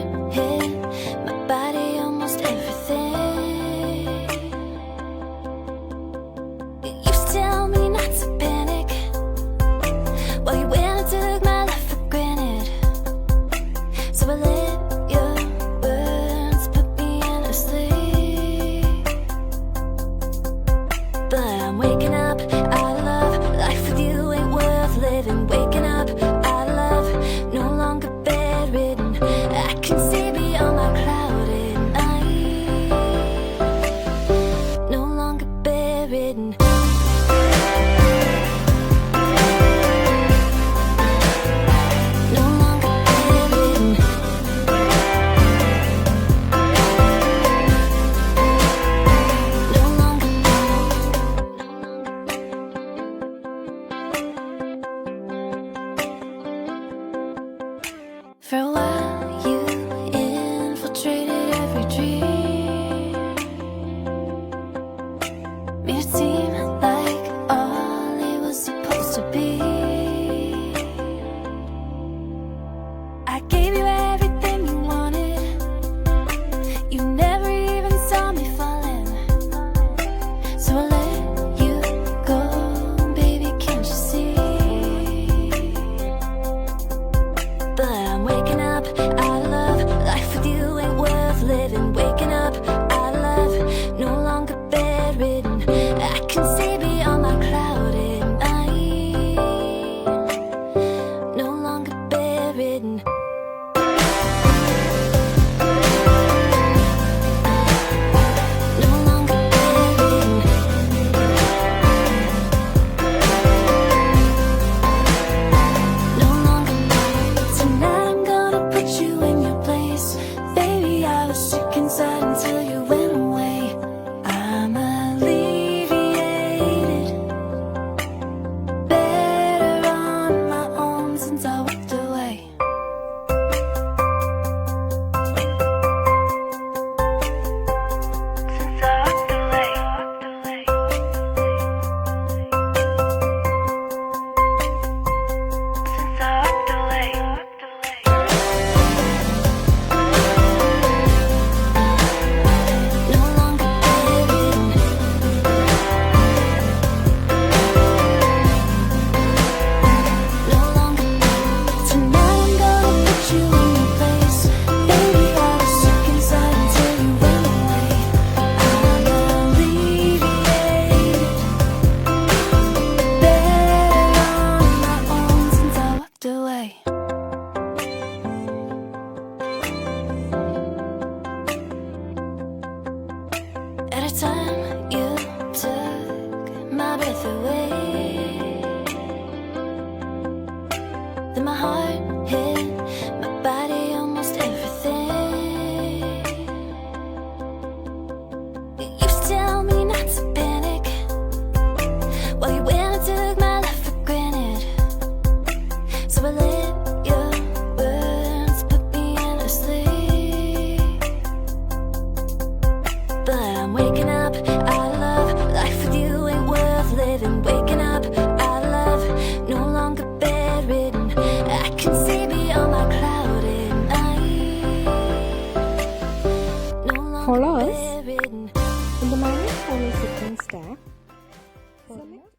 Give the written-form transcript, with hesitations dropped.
heart hit my body, almost everything. You used to tell me not to panic, while you went and took my life for granted. So I let your words put me in a sleep. But I'm waking up out of love. Life with you ain't worth living. Waking up out of love, no longer bedridden. I can see beyond my clouded night. No longer bedridden. No longer bedridden. No longer. For a while you infiltrated every dream. Made it seem like all it was supposed to be. I gave you everything you wanted. You never even saw me falling. So I let you go, baby, can't you see? But I'm waking up out of love. Life with you ain't worth living. Waking up out of love, no longer bedridden. I can see beyond my clouded night. No longer bedridden. No longer bedridden. No longer. Tonight I'm gonna put you in your place. Baby, I was sick inside until you went away. I'm alleviated, better on my own since I walked away. Since I walked away. Since I walked away. No longer bedridden. No longer. Tonight I'm gonna put you in your place. Baby, I was sick inside until you went away. I'm alleviated, better on my own since I walked away. At a time you took my breath away. Then my heart hit my body, almost everything. You used to tell me not to panic, while you went and took my life for granted. So I let your words put me in a sleep. But I'm waking up out of love. Life with you ain't worth living. Waking up out of love, no longer bedridden. I can see beyond my clouded night. No longer Follow us bedridden. in the My Phone Settings tab. Select